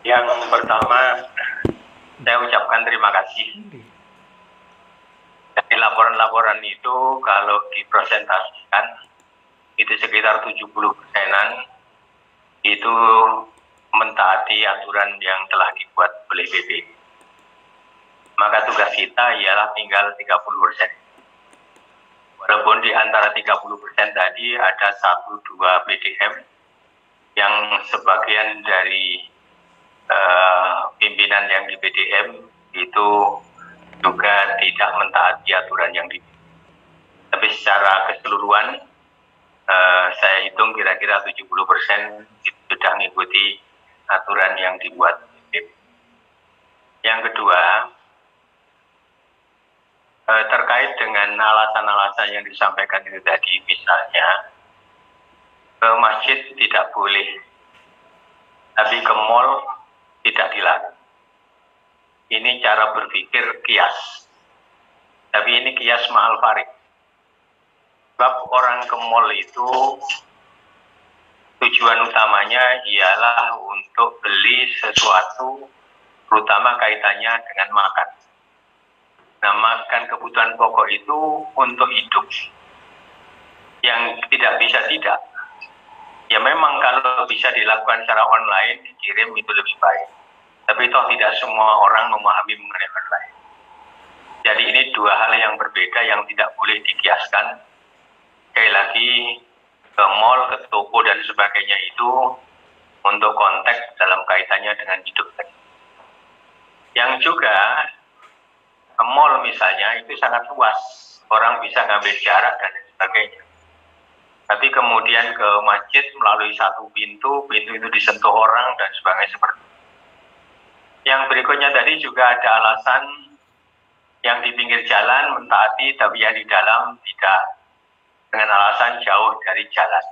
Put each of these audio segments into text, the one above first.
Yang pertama, saya ucapkan terima kasih. Dari laporan-laporan itu kalau dipresentasikan itu sekitar 70%-an itu mentaati aturan yang telah dibuat oleh BPI. Maka tugas kita ialah tinggal 30%. Walaupun di antara 30% tadi ada 1-2 PDM yang sebagian dari pimpinan yang di PDM itu juga tidak mentaati aturan yang dibuat. Tapi secara keseluruhan saya hitung kira-kira 70% itu sudah mengikuti aturan yang dibuat. Yang kedua, terkait dengan alasan-alasan yang disampaikan itu tadi, misalnya ke masjid tidak boleh, tapi ke mall tidak dilarang. Ini cara berpikir kias, tapi ini kias ma'al farid. Sebab orang ke mall itu tujuan utamanya ialah untuk beli sesuatu, terutama kaitannya dengan makan. Nah, makan kebutuhan pokok itu untuk hidup. Yang tidak bisa tidak. Ya memang kalau bisa dilakukan secara online, dikirim itu lebih baik. Tapi toh tidak semua orang memahami mengenai online. Jadi ini dua hal yang berbeda yang tidak boleh dikiaskan. Sekali lagi, ke mall, ke toko dan sebagainya itu untuk konteks dalam kaitannya dengan hidup. Yang juga mall misalnya itu sangat luas, orang bisa ngambil jarak dan sebagainya. Tapi kemudian ke masjid melalui satu pintu itu disentuh orang dan sebagainya seperti itu. Yang berikutnya tadi juga ada alasan yang di pinggir jalan mentaati, tapi yang di dalam tidak, dengan alasan jauh dari jalan.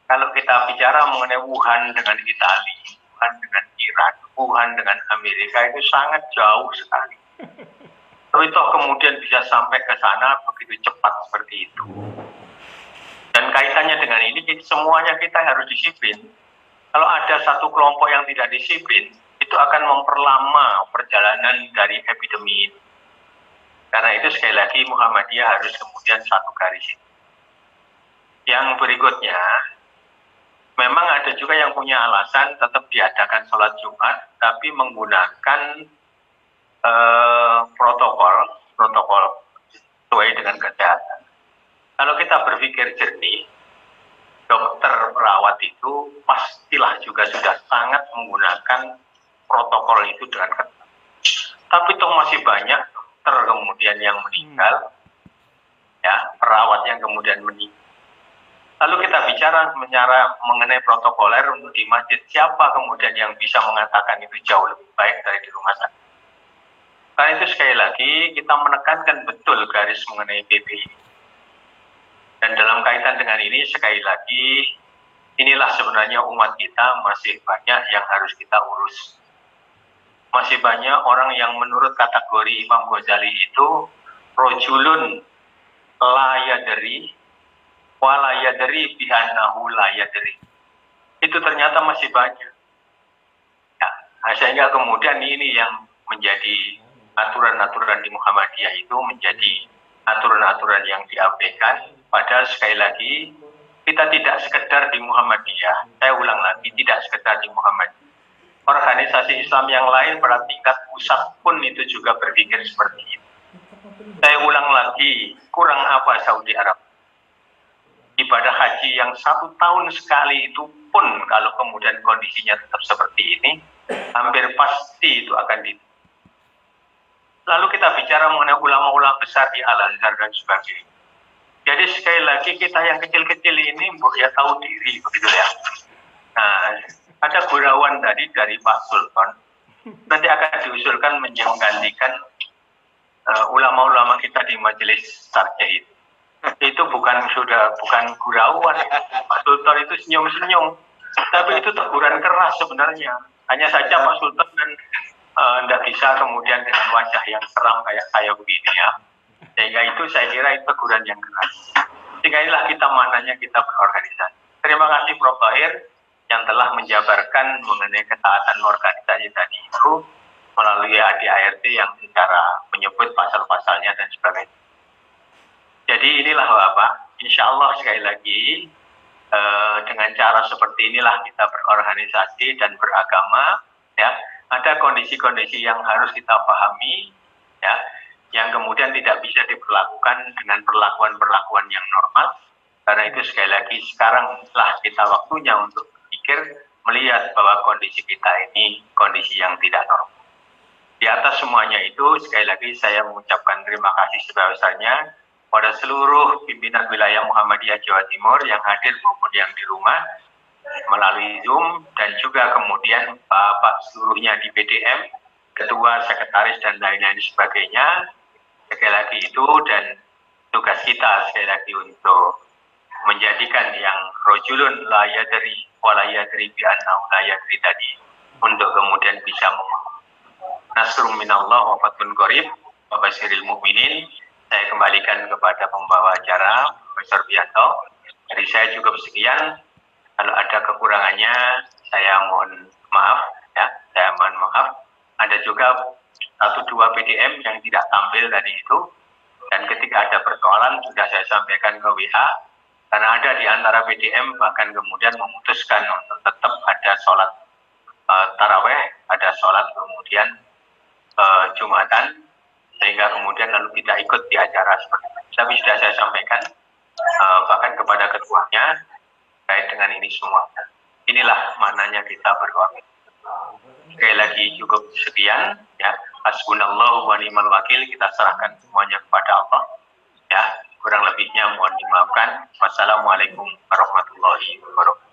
Kalau kita bicara mengenai Wuhan dengan Italia, Wuhan dengan Iran, Wuhan dengan Amerika itu sangat jauh sekali. Tapi toh kemudian bisa sampai ke sana begitu cepat seperti itu. Dan kaitannya dengan ini, semuanya kita harus disiplin. Kalau ada satu kelompok yang tidak disiplin, itu akan memperlama perjalanan dari epidemi ini. Karena itu sekali lagi Muhammadiyah harus kemudian satu garis. Yang berikutnya, memang ada juga yang punya alasan tetap diadakan sholat Jumat, tapi menggunakan protokol sesuai dengan kesehatan. Kalau kita berpikir jernih, dokter perawat itu pastilah juga sudah sangat menggunakan protokol itu dengan ketat. Tapi toh masih banyak dokter kemudian yang meninggal, ya, perawat yang kemudian meninggal. Lalu kita bicara mengenai protokoler untuk di masjid, siapa kemudian yang bisa mengatakan itu jauh lebih baik dari di rumah sakit? Karena itu sekali lagi kita menekankan betul garis mengenai PPI. Dan dalam kaitan dengan ini sekali lagi, inilah sebenarnya umat kita masih banyak yang harus kita urus. Masih banyak orang yang menurut kategori Imam Ghazali itu rojulun la yadri wala yadri bihanahu la yadri. Itu ternyata masih banyak. Ya, sehingga kemudian ini yang menjadi aturan-aturan di Muhammadiyah itu menjadi aturan-aturan yang diabaikan. Padahal sekali lagi kita tidak sekedar di Muhammadiyah, saya ulang lagi, tidak sekedar di Muhammadiyah. Organisasi Islam yang lain pada tingkat pusat pun itu juga berpikir seperti itu. Saya ulang lagi, kurang apa Saudi Arabia? Ibadah haji yang 1 tahun sekali itu pun kalau kemudian kondisinya tetap seperti ini, hampir pasti itu akan Lalu kita bicara mengenai ulama-ulama besar di Al-Azhar dan sebagainya. Jadi sekali lagi kita yang kecil-kecil ini ya tahu diri begitu ya. Nah, ada gurauan tadi dari Pak Sultan. Nanti akan diusulkan menggantikan ulama-ulama kita di majelis sarjah itu. Itu bukan gurauan. Pak Sultan itu senyum-senyum. Tapi itu teguran keras sebenarnya. Hanya saja Pak Sultan kan tidak bisa kemudian dengan wajah yang seram kayak saya begini ya. Sehingga itu saya kira itu teguran yang keras. Sehingga inilah kita mananya kita berorganisasi. Terima kasih Prof. Bahir. yang telah menjabarkan mengenai ketaatan organisasi tadi itu melalui ADART yang secara menyebut pasal-pasalnya dan sebagainya. Jadi inilah Bapak, insya Allah sekali lagi dengan cara seperti inilah kita berorganisasi dan beragama, ya. Ada kondisi-kondisi yang harus kita pahami, ya, yang kemudian tidak bisa diperlakukan dengan perlakuan-perlakuan yang normal. Karena itu sekali lagi sekaranglah kita waktunya untuk berpikir, melihat bahwa kondisi kita ini kondisi yang tidak normal. Di atas semuanya itu sekali lagi saya mengucapkan terima kasih sebesar-besarnya pada seluruh pimpinan wilayah Muhammadiyah Jawa Timur yang hadir maupun yang di rumah melalui Zoom, dan juga kemudian Bapak seluruhnya di PDM, ketua, sekretaris, dan lain-lain sebagainya. Sekali lagi itu, dan tugas kita sekali lagi untuk menjadikan yang rojulun la yadri wa la yadri bi annahu la yadri tadi, untuk kemudian bisa nasrum minallah wa fathun qarib wa basyiril mu'minin. Saya kembalikan kepada pembawa acara Profesor Bianto. Dari saya juga sekian. Kalau ada kekurangannya, saya mohon maaf. Ya, saya mohon maaf. Ada juga 1-2 PDM yang tidak tampil tadi itu. Dan ketika ada persoalan, sudah saya sampaikan ke WA. Karena ada di antara PDM bahkan kemudian memutuskan untuk tetap ada sholat taraweh, ada sholat kemudian Jumatan, sehingga kemudian lalu tidak ikut di acara seperti itu. Tapi sudah saya sampaikan bahkan kepada ketuanya terkait dengan ini semua. Inilah maknanya kita berdoa. Sekali lagi cukup sekian, ya. Hasbunallahu wa ni'mal wakil, kita serahkan semuanya kepada Allah, ya. Kurang lebihnya mohon dimaafkan. Wassalamualaikum warahmatullahi wabarakatuh.